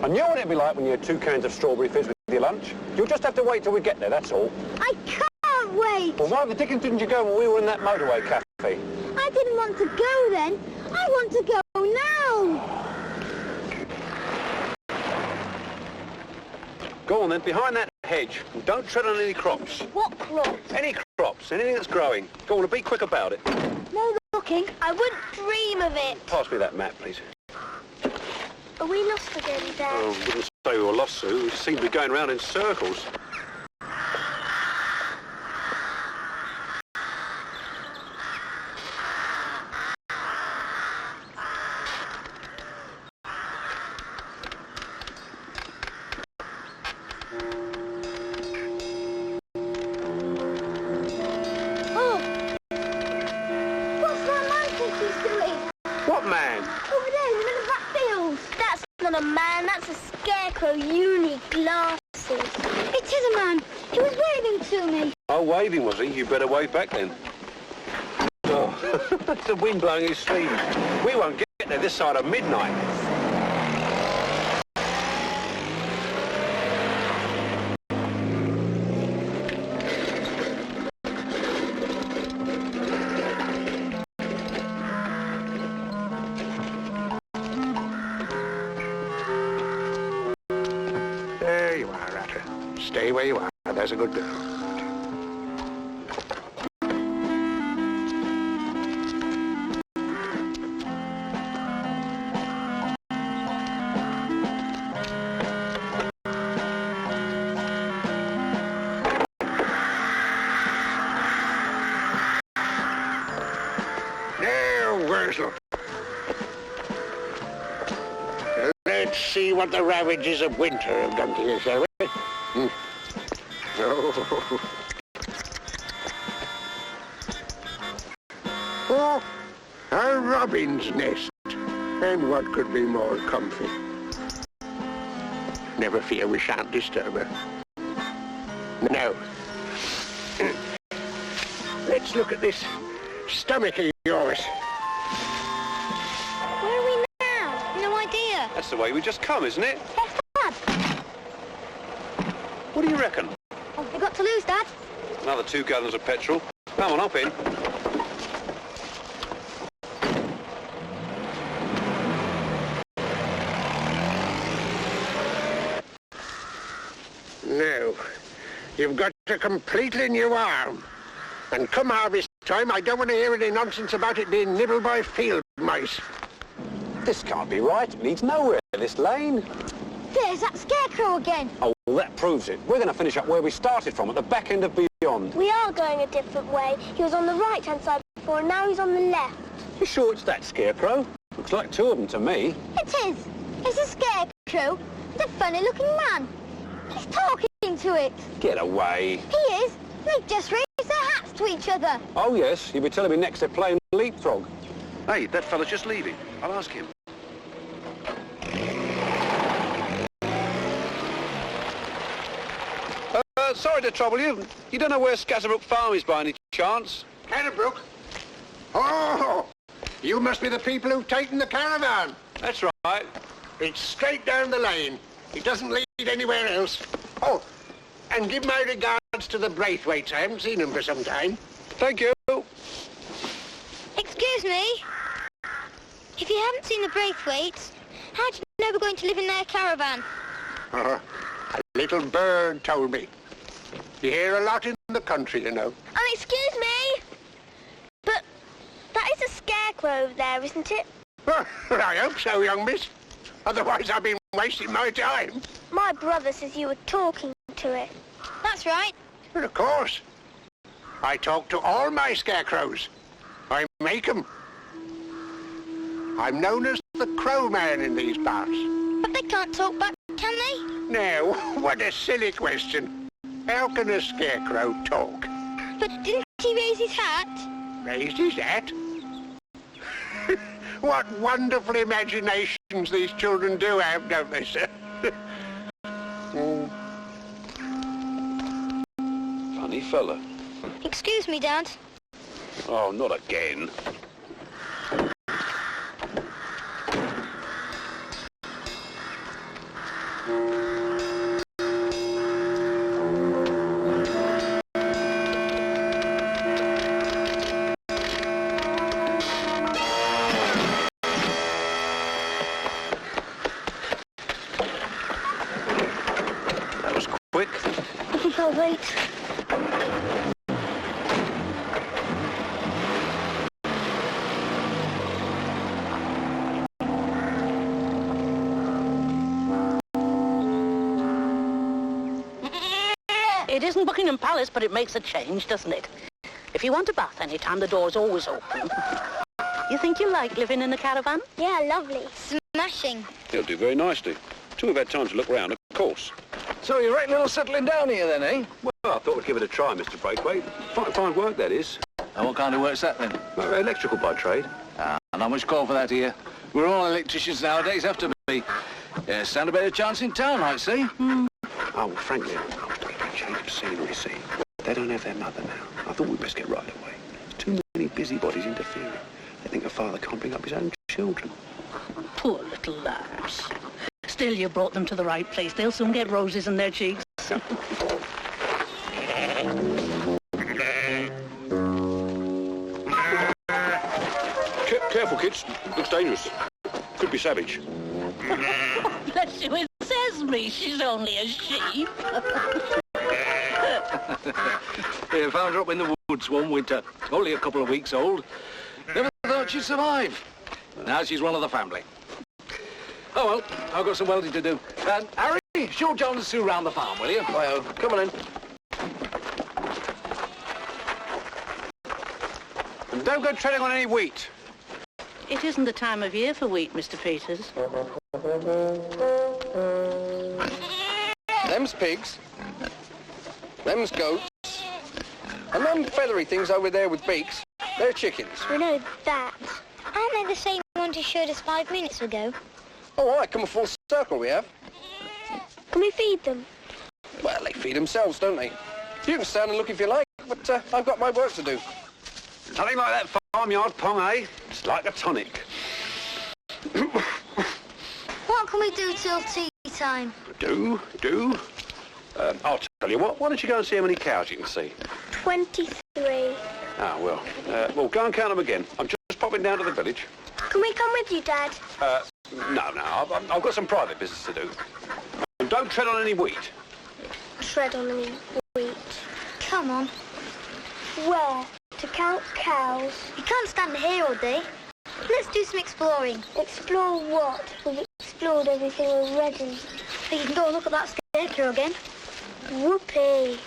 I knew what it'd be like when you had 2 cans of strawberry fizz with your lunch. You'll just have to wait till we get there, that's all. I can't wait! Well, why the dickens didn't you go when we were in that motorway cafe? I didn't want to go then. I want to go now. Go on then, behind that hedge. And don't tread on any crops. What crops? Any crops, anything that's growing. Go on and be quick about it. No looking. I wouldn't dream of it. Pass me that map, please. Are we lost again, Dad? Oh, I wouldn't say we were lost, Sue. We seem to be going round in circles. Not a man, that's a scarecrow. You need glasses. It is a man. He was waving to me. Oh, waving, was he? You better wave back then. Oh, that's the wind blowing his sleeve. We won't get there this side of midnight. Stay where you are. There's a good girl. Now, Worzel. Let's see what the ravages of winter have done to you, shall we? Oh. Oh, a robin's nest. And what could be more comfy? Never fear, we shan't disturb her. Now, let's look at this stomach of yours. Where are we now? No idea. That's the way we just come, isn't it? Yes, Dad. What do you reckon? What have we got to lose, Dad? Another 2 gallons of petrol. Come on, hop in. Now, you've got a completely new arm. And come harvest time, I don't want to hear any nonsense about it being nibbled by field mice. This can't be right. It leads nowhere, this lane. There's that scarecrow again. Oh, well, that proves it. We're going to finish up where we started from, at the back end of Beyond. We are going a different way. He was on the right-hand side before, and now he's on the left. You sure it's that scarecrow? Looks like 2 of them to me. It is. It's a scarecrow. It's a funny-looking man. He's talking to it. Get away. He is. They've just raised their hats to each other. Oh, yes. You'll be telling me next they're playing leapfrog. Hey, that fella's just leaving. I'll ask him. Sorry to trouble you. You don't know where Scatterbrook Farm is by any chance? Scatterbrook? Oh, you must be the people who've taken the caravan. That's right. It's straight down the lane. It doesn't lead anywhere else. Oh, and give my regards to the Braithwaites. I haven't seen them for some time. Thank you. Excuse me. If you haven't seen the Braithwaites, how do you know we're going to live in their caravan? A little bird told me. You hear a lot in the country, you know. Excuse me, but that is a scarecrow over there, isn't it? Well, I hope so, young miss. Otherwise I've been wasting my time. My brother says you were talking to it. That's right. But of course. I talk to all my scarecrows. I make 'em. I'm known as the Crow Man in these parts. But they can't talk back, can they? Now, what a silly question. How can a scarecrow talk? But didn't he raise his hat? Raised his hat? What wonderful imaginations these children do have, don't they, sir? Funny fella. Excuse me, Dad. Oh, not again. I'll wait. It isn't Buckingham Palace, but it makes a change, doesn't it? If you want a bath any time, the door's always open. You think you like living in a caravan? Yeah, lovely. Smashing. It'll do very nicely. Till we've had time to look round, of course. So you reckon it'll settling down here then, eh? Well, I thought we'd give it a try, Mr. Braithwaite. Fine work, that is. And what kind of work's that then? Electrical by trade. And how much call for that here? We're all electricians nowadays, have to be. Stand a better chance in town, I see. Oh, well, frankly, I was looking for a change of scenery, see. They don't have their mother now. I thought we'd best get right away. There's too many busybodies interfering. They think a father can't bring up his own children. Poor little lambs. Still, you brought them to the right place. They'll soon get roses in their cheeks. Careful, kids. Looks dangerous. Could be savage. Bless you, it says me. She's only a sheep. Yeah, found her up in the woods one winter. Only a couple of weeks old. Never thought she'd survive. Now she's one of the family. Oh, well, I've got some welding to do. Harry, show John and Sue round the farm, will you? Righto, come on in. And don't go treading on any wheat. It isn't the time of year for wheat, Mr. Peters. Them's pigs. Them's goats. And them feathery things over there with beaks, they're chickens. We know that. Aren't they the same ones you showed us 5 minutes ago? All right, come a full circle we have. Can we feed them? Well, they feed themselves, don't they? You can stand and look if you like, but I've got my work to do. Nothing like that farmyard pong, eh? It's like a tonic. What can we do till tea time? Do? I'll tell you what, why don't you go and see how many cows you can see? 23. Ah, well, go and count them again. I'm just popping down to the village. Can we come with you, Dad? No, I've got some private business to do. And don't tread on any wheat. Tread on any wheat. Come on. Where? To count cows? You can't stand here all day. Let's do some exploring. Explore what? We've explored everything already. But you can go and look at that scarecrow again. Whoopee.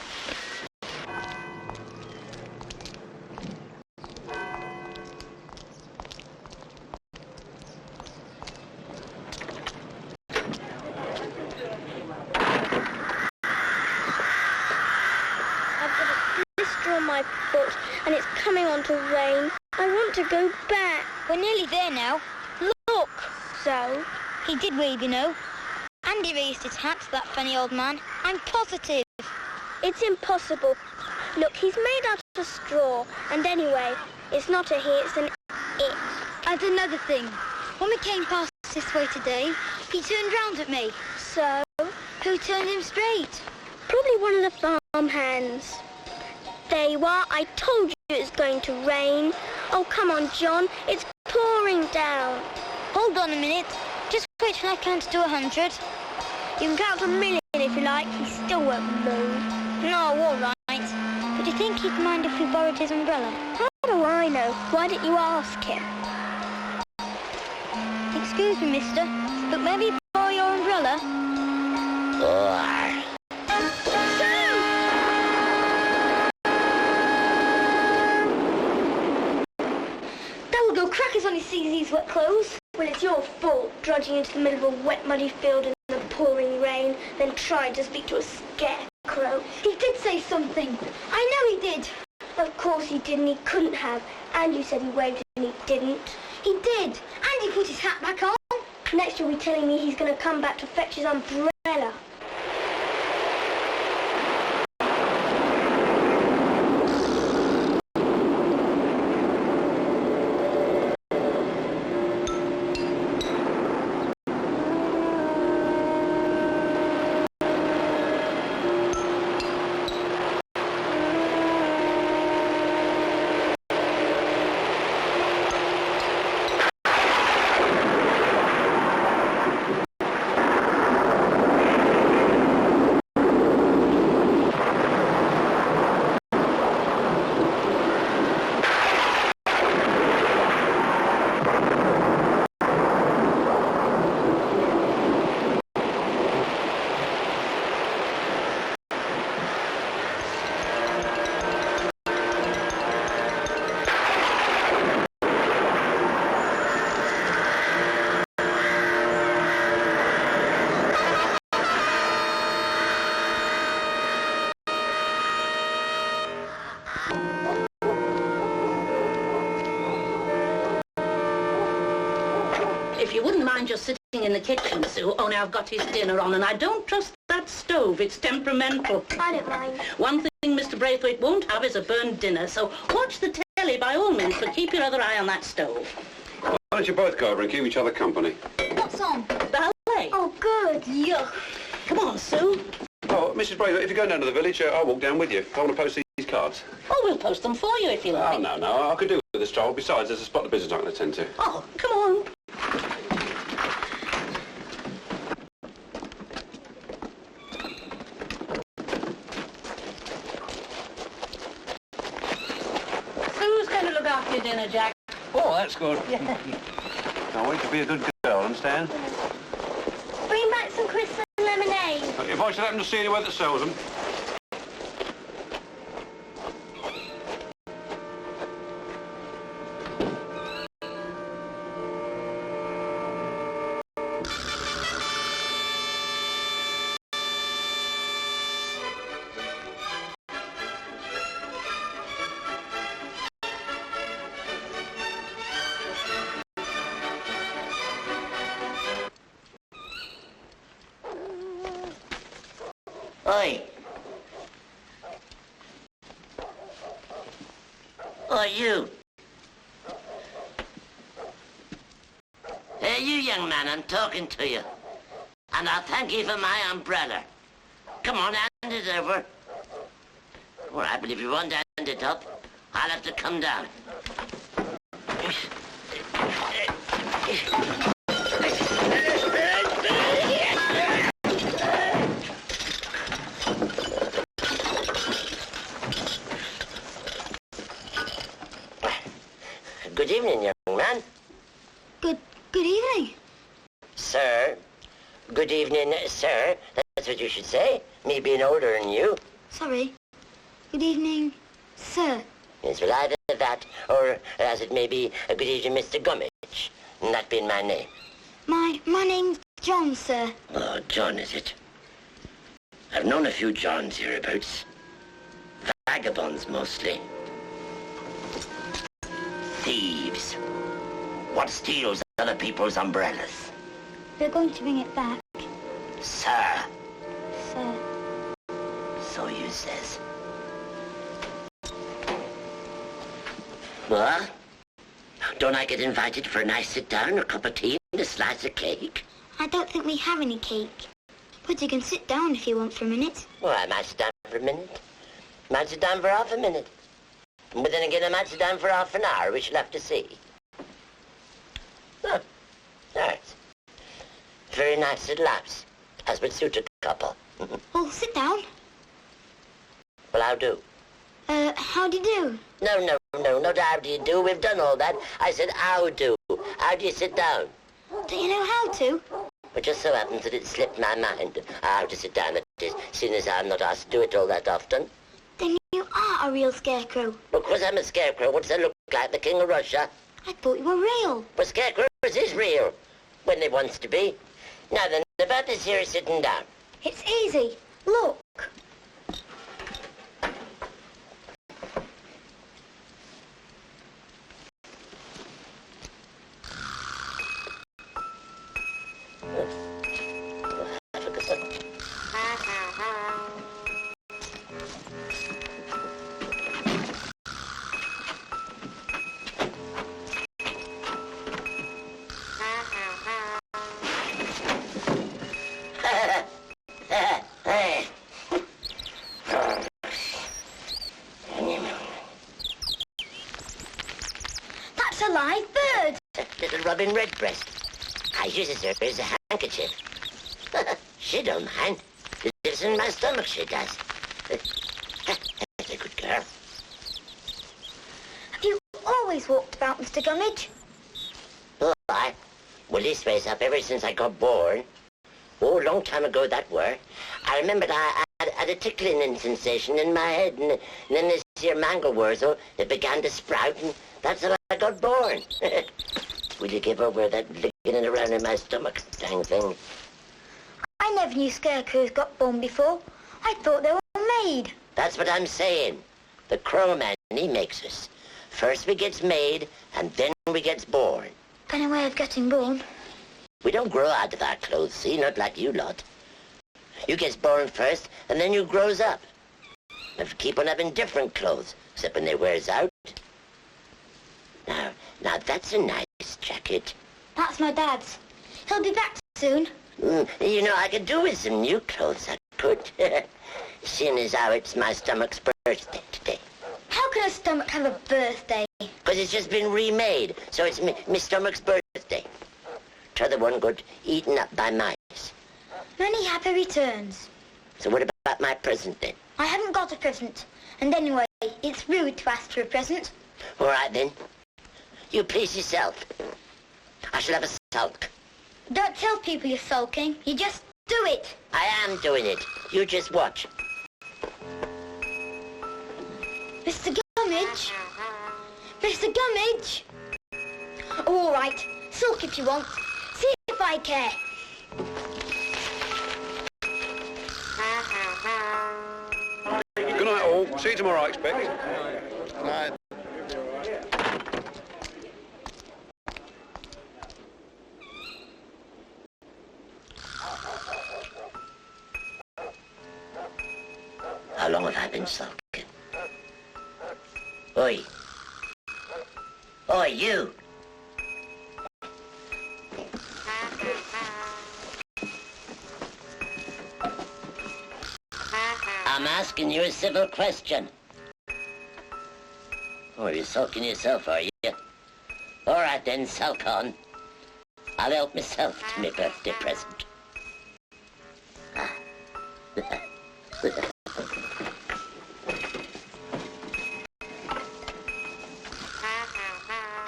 I've got a blister on my foot and it's coming on to rain. I want to go back. We're nearly there now. Look. So? He did wave, you know. And he raised his hat, that funny old man. I'm positive. It's impossible. Look, he's made out of straw. And anyway, it's not a he, it's an it. And another thing. When we came past this way today, he turned round at me. So? Who turned him straight? Probably one of the farm hands. There you are. I told you it was going to rain. Oh, come on, John. It's pouring down. Hold on a minute. Just wait till I count to 100. You can count to 1,000,000 if you like. He still won't move. No, all right. But do you think he'd mind if we borrowed his umbrella? How do I know? Why didn't you ask him? Excuse me, mister, but maybe you borrow your umbrella? That will go crackers when he sees these wet clothes. Well, it's your fault, drudging into the middle of a wet, muddy field in the pouring rain, then trying to speak to a scarecrow. He did say something. I know he did. Of course he didn't. He couldn't have. And you said he waved and he didn't. He did. And he put his hat back on. Next you'll be telling me he's going to come back to fetch his umbrella. mind just sitting in the kitchen, Sue, only I've got his dinner on, and I don't trust that stove. It's temperamental. I don't mind. One thing Mr. Braithwaite won't have is a burned dinner, so watch the telly by all means, but keep your other eye on that stove. Why don't you both go over and keep each other company? What's on? Ballet. Oh, good. Yuck. Come on, Sue. Oh, Mrs. Braithwaite, if you go down to the village, I'll walk down with you. I want to post these cards. Oh, we'll post them for you if you like. Oh, no, I could do with this stroll. Besides, there's a spot of business I can attend to. Oh, come on. Sue's going to look after your dinner, Jack. Oh, that's good. Can't wait to be a good girl, understand? Bring back some crisps and lemonade. If I should happen to see anywhere that sells them. Oi. Oi, you. Hey, you young man, I'm talking to you. And I'll thank you for my umbrella. Come on, hand it over. All right, but if you want to hand it up, I'll have to come down. Good evening, young man. Good evening. Sir. Good evening, sir. That's what you should say. Me being older than you. Sorry. Good evening, sir. Yes, well, either that, or as it may be, good evening, Mr. Gummidge. That being my name. My name's John, sir. Oh, John, is it? I've known a few Johns hereabouts. Vagabonds, mostly. Thieves. What steals other people's umbrellas? We're going to bring it back, Sir. sir. So you says. What? Don't I get invited for a nice sit-down, a cup of tea, and a slice of cake? I don't think we have any cake. But you can sit down if you want for a minute. Well, I might sit down for a minute. Might sit down for half a minute. But then again, I might sit down for half an hour. We shall have to see. Huh. Nice. Very nice little house. As would suit a couple. Well, sit down. Well, how do? How do you do? No, how do you do? We've done all that. I said, how do? How do you sit down? Don't you know how to? It just so happens that it slipped my mind how to sit down, that is, seeing as I'm not asked to do it all that often. Then you are a real scarecrow. Of course I'm a scarecrow. What does I look like, the King of Russia? I thought you were real. But scarecrows is real, when they wants to be. Now then, about this here sitting down. It's easy. Look. That's a live bird. Little Robin Redbreast. I uses her as a handkerchief. She don't mind. It lives in my stomach, she does. That's a good girl. Have you always walked about, Mr. Gummidge? Oh, well, this way's up ever since I got born. Oh, a long time ago that were. I remembered I had a tickling sensation in my head, and then this here mango wurzel, it began to sprout, and that's how I got born. Will you give over that licking around in my stomach, dang thing? I never knew scarecrows got born before. I thought they were made. That's what I'm saying. The crow man, he makes us. First we gets made, and then we gets born. Funny way of getting born. We don't grow out of our clothes, see? Not like you lot. You gets born first, and then you grows up. And keep on having different clothes, except when they wears out. Now that's a nice jacket. That's my dad's. He'll be back soon. You know, I could do with some new clothes, I could. Seeing as how it's my stomach's birthday today. How can a stomach have a birthday? Because it's just been remade, so it's my stomach's birthday. T'other one got eaten up by mice. Many happy returns. So what about my present then? I haven't got a present. And anyway, it's rude to ask for a present. All right then. You please yourself. I shall have a sulk. Don't tell people you're sulking. You just do it. I am doing it. You just watch. Mr. Gummidge? Mr. Gummidge? All right. Sulk if you want. See if I care. Good night, all. See you tomorrow, I expect. Good night. How long have I been sulking? Oi. Oi, you. I'm asking you a civil question. Oh, you're sulking yourself, are you? All right then, sulk on. I'll help myself to my birthday present.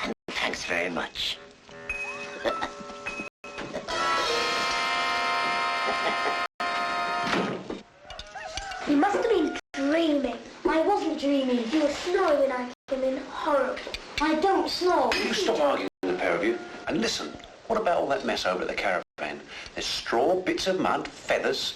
And thanks very much. You must have been dreaming. I wasn't dreaming. You were snoring when I came in. Horrible. I don't snore. You stop arguing, the pair of you, and listen. What about all that mess over at the caravan? There's straw, bits of mud, feathers.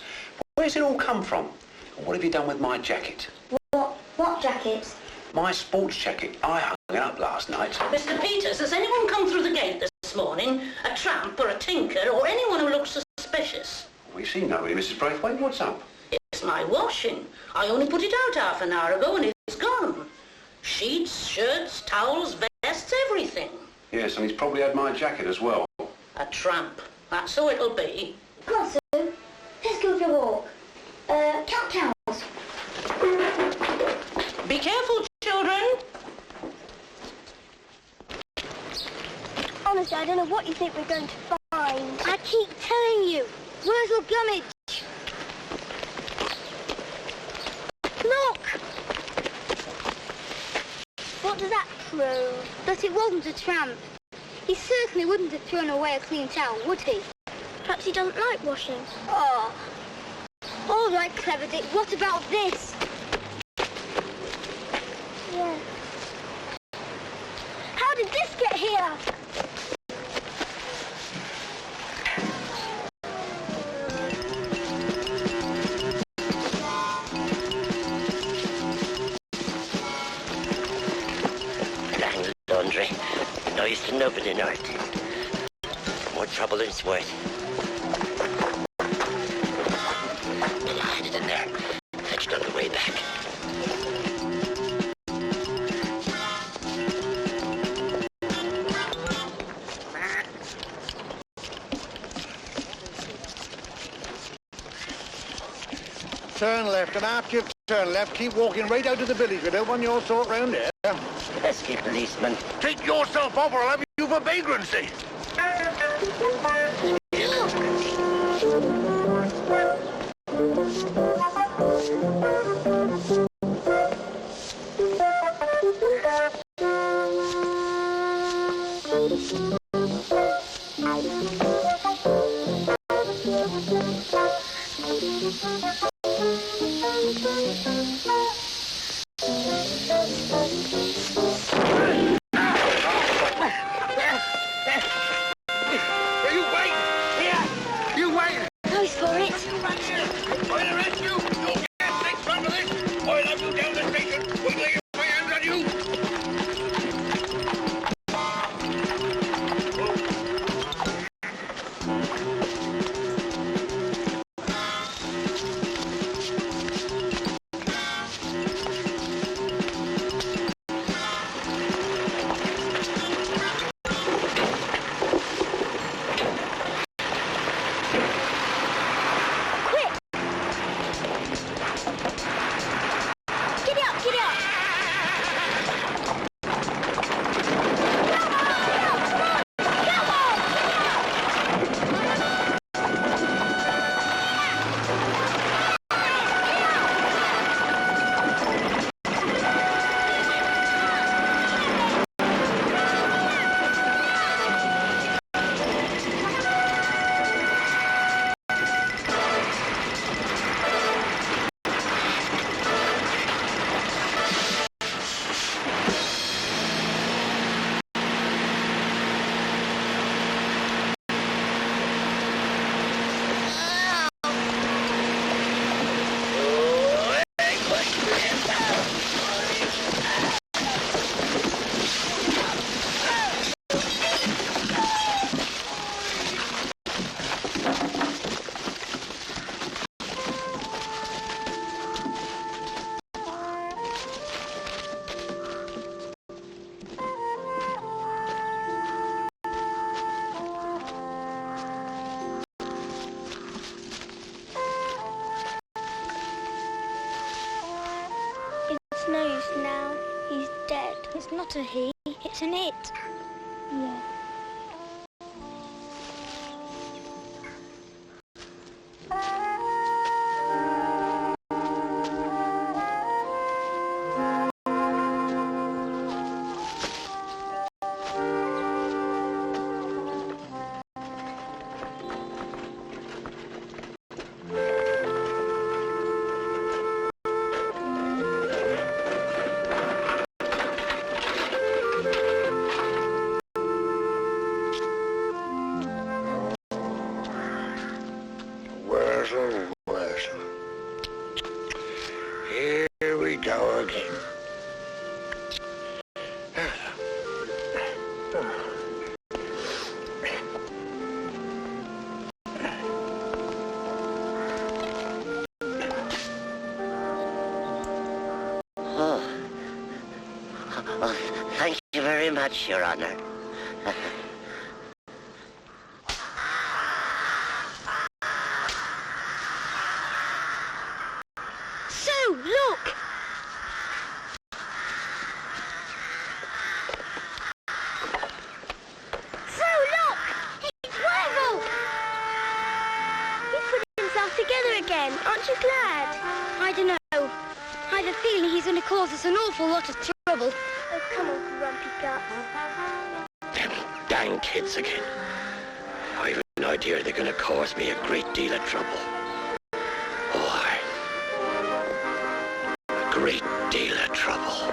Where's it all come from? And what have you done with my jacket? What jacket? My sports jacket. I hung it up last night. Mr. Peters, has anyone come through the gate this morning? A tramp or a tinker or anyone who looks suspicious? We see nobody, Mrs. Braithwaite. What's up? It's my washing. I only put it out half an hour ago and it's gone. Sheets, shirts, towels, vests, everything. Yes, and he's probably had my jacket as well. A tramp. That's so it'll be. Come on, Sue. Let's go for a walk. Count cows. Be careful, children. Honestly, I don't know what you think we're going to find. I keep telling you. Worzel Gummidge. Look! What does that prove? That it wasn't a tramp. He certainly wouldn't have thrown away a clean towel, would he? Perhaps he doesn't like washing. Oh. All right, Clever Dick, what about this? Yeah. How did this get here? Dang laundry. No use to nobody know it. More trouble than it's worth. I'll hide it in there. Fetch it on the way back. Turn left, and after you've turned left, keep walking right out to the village. We don't want your sort round here. Pesky policeman. Take yourself off or I'll have you for vagrancy. Goes for it. I'll arrest you. You'll get next front of this. I'll have you down the station. We'll lay my hands on you. It's not a he, it's an it. Yeah. Worzel, Worzel. Here we go again. Oh, thank you very much, Your Honor. So, look! So, look! It's Worzel! He put himself together again. Aren't you glad? I don't know. I have a feeling he's going to cause us an awful lot of trouble. Oh, come on, Grumpy Guts. Them dang kids again. I've an idea they're going to cause me a great deal of trouble. Oh, aye. A great deal of trouble.